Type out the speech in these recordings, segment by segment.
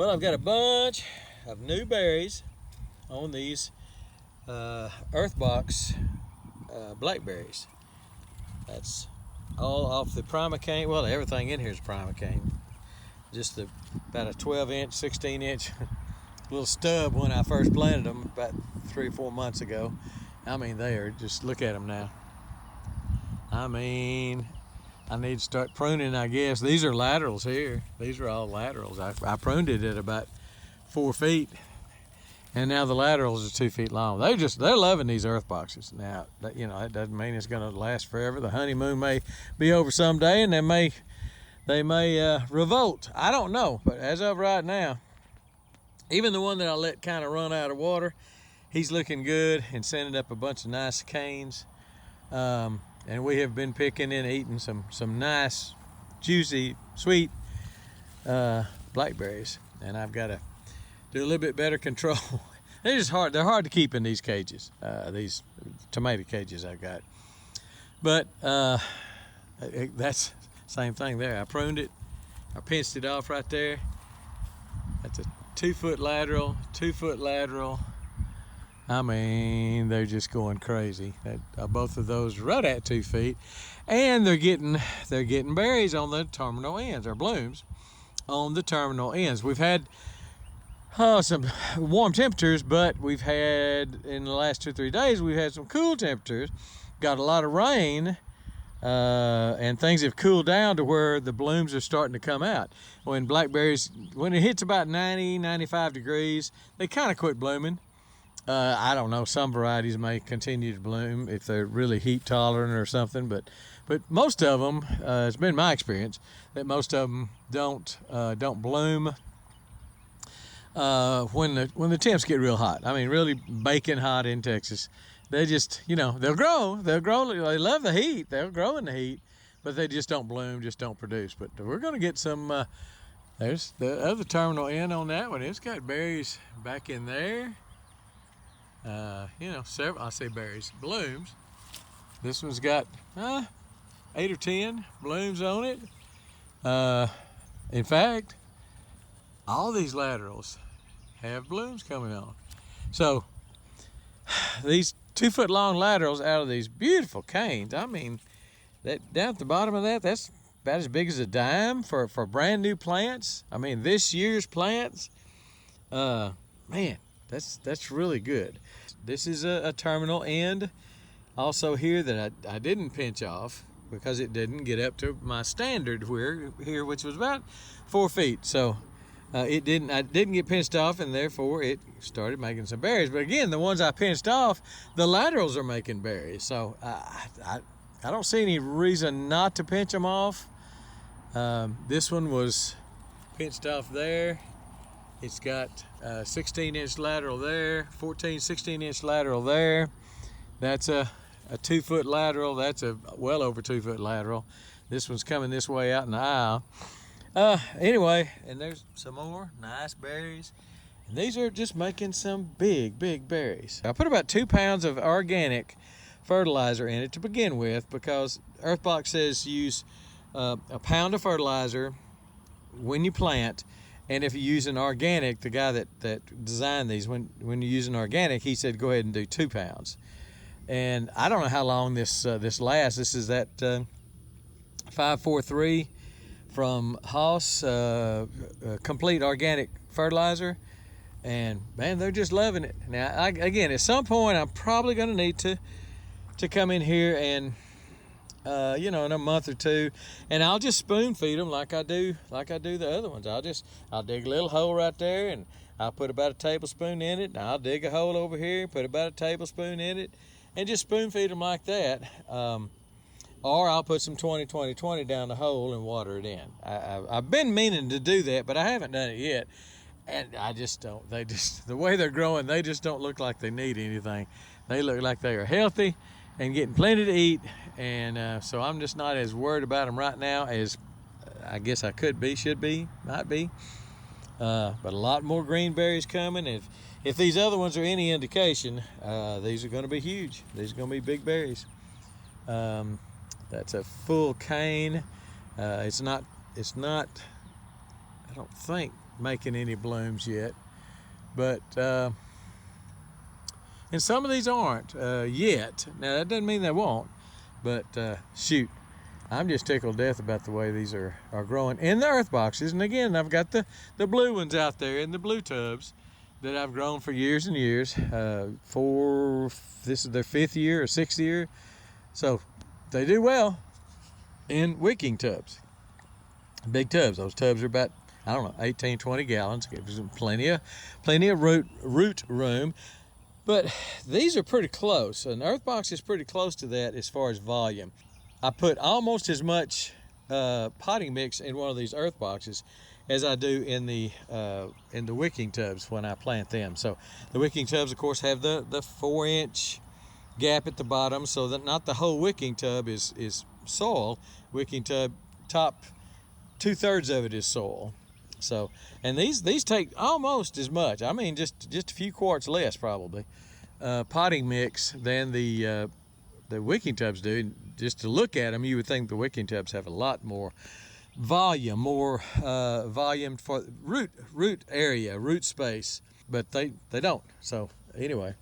Well, I've got a bunch of new berries on these EarthBox Blackberries. That's all off the primocane. Well, everything in here is primocane. Just about a 12-inch, 16-inch little stub when I first planted them about 3 or 4 months ago. I mean, they are, just look at them now. I mean, I need to start pruning, I guess. These are laterals here. These are all laterals. I pruned it at about 4 feet, and now the laterals are 2 feet long. They're loving these EarthBoxes. Now, you know, that doesn't mean it's going to last forever. The honeymoon may be over someday, and they may revolt. I don't know, but as of right now, even the one that I let kind of run out of water, he's looking good and sending up a bunch of nice canes. And we have been picking and eating some nice, juicy, sweet blackberries. And I've got to do a little bit better control. They're just hard. They're hard to keep in these cages, these tomato cages I've got. But that's same thing there. I pruned it. I pinched it off right there. That's a 2-foot lateral, 2-foot lateral. I mean, they're just going crazy. Both of those right at 2 feet, and they're getting berries on the terminal ends, or blooms on the terminal ends. We've had some warm temperatures, but we've had, in the last 2 or 3 days, we've had some cool temperatures. Got a lot of rain, and things have cooled down to where the blooms are starting to come out. When blackberries, when it hits about 90, 95 degrees, they kind of quit blooming. I don't know, some varieties may continue to bloom if they're really heat tolerant or something, but most of them, it's been my experience that most of them don't bloom when the temps get real hot. I mean, really baking hot in Texas. They just, you know, they'll grow. They love the heat. They'll grow in the heat, but they just don't bloom, just don't produce. But we're going to get some. There's the other terminal end on that one. It's got berries back in there. You know, several, I say berries, blooms. This one's got 8 or 10 blooms on it. In fact, all these laterals have blooms coming on. So these 2-foot long laterals out of these beautiful canes, I mean, that down at the bottom of that's about as big as a dime for brand new plants. I mean, this year's plants, man, that's really good. This is a terminal end also here that I didn't pinch off because it didn't get up to my standard here, which was about 4 feet. So I didn't get pinched off, and therefore it started making some berries. But again, the ones I pinched off, the laterals are making berries. So I don't see any reason not to pinch them off. This one was pinched off there. It's got a 16-inch lateral there, 16-inch lateral there. That's a 2-foot lateral. That's a well over 2-foot lateral. This one's coming this way out in the aisle. Anyway, and there's some more nice berries. And these are just making some big, big berries. I put about 2 pounds of organic fertilizer in it to begin with, because EarthBox says use a pound of fertilizer when you plant. And if you use an organic, the guy that designed these, when you use an organic, he said go ahead and do 2 pounds. And I don't know how long this lasts. This is that 543 from Haas, complete organic fertilizer. And man, they're just loving it. Now, again, at some point, I'm probably going to need to come in here and you know, in a month or 2, and I'll just spoon feed them like I do the other ones. I'll dig a little hole right there, and I'll put about a tablespoon in it, and I'll dig a hole over here, put about a tablespoon in it, and just spoon feed them like that. Or I'll put some 20-20-20 down the hole and water it in. I've been meaning to do that, but I haven't done it yet, and I just don't. The way they're growing, they just don't look like they need anything. They look like they are healthy and getting plenty to eat, and so I'm just not as worried about them right now as I guess I could be, should be, might be. But a lot more green berries coming. If these other ones are any indication, these are going to be huge. These are going to be big berries. That's a full cane. It's not. I don't think making any blooms yet. But and some of these aren't yet. Now that doesn't mean they won't, but shoot, I'm just tickled to death about the way these are growing in the earth boxes. And again, I've got the blue ones out there in the blue tubs that I've grown for years and years. This is their 5th year or 6th year, so they do well in wicking tubs, big tubs. Those tubs are about, I don't know, 18, 20 gallons. Gives them plenty of root room. But these are pretty close. An earth box is pretty close to that as far as volume. I put almost as much potting mix in one of these earth boxes as I do in the wicking tubs when I plant them. So the wicking tubs, of course, have the 4-inch gap at the bottom, so that not the whole wicking tub is soil. Wicking tub, top 2/3 of it is soil. So, and these take almost as much. I mean, just a few quarts less probably potting mix than the wicking tubs do. Just to look at them, you would think the wicking tubs have a lot more volume, volume for root area, root space, but they don't. So anyway,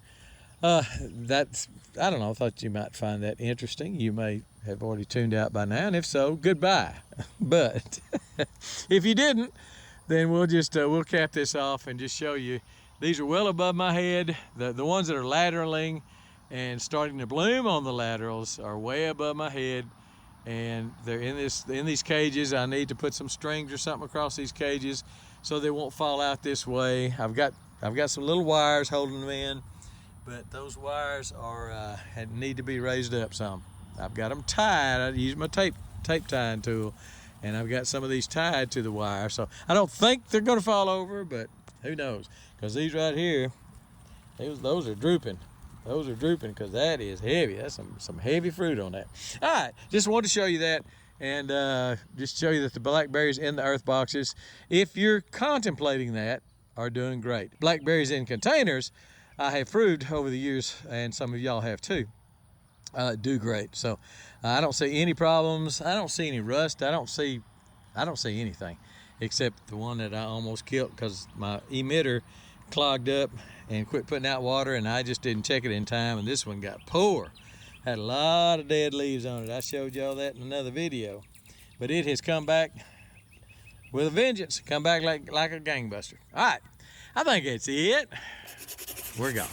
that's, I don't know, I thought you might find that interesting. You may have already tuned out by now, and if so, goodbye. But if you didn't, then we'll just we'll cap this off and just show you these are well above my head. The ones that are lateraling and starting to bloom on the laterals are way above my head, and they're in these cages. I need to put some strings or something across these cages so they won't fall out this way. I've got some little wires holding them in, but those wires are need to be raised up some. I've got them tied. I use my tape tying tool, and I've got some of these tied to the wire, so I don't think they're going to fall over, but who knows? Because these right here, those are drooping. Those are drooping because that is heavy. That's some heavy fruit on that. All right, just wanted to show you that, and just show you that the blackberries in the earth boxes, if you're contemplating that, are doing great. Blackberries in containers, I have proved over the years, and some of y'all have too, do great. So I don't see any problems. I don't see any rust. I don't see anything except the one that I almost killed because my emitter clogged up and quit putting out water, and I just didn't check it in time, and this one got poor. Had a lot of dead leaves on it. I showed y'all that in another video, but it has come back with a vengeance. Come back like a gangbuster. All right, I think that's it. We're gone.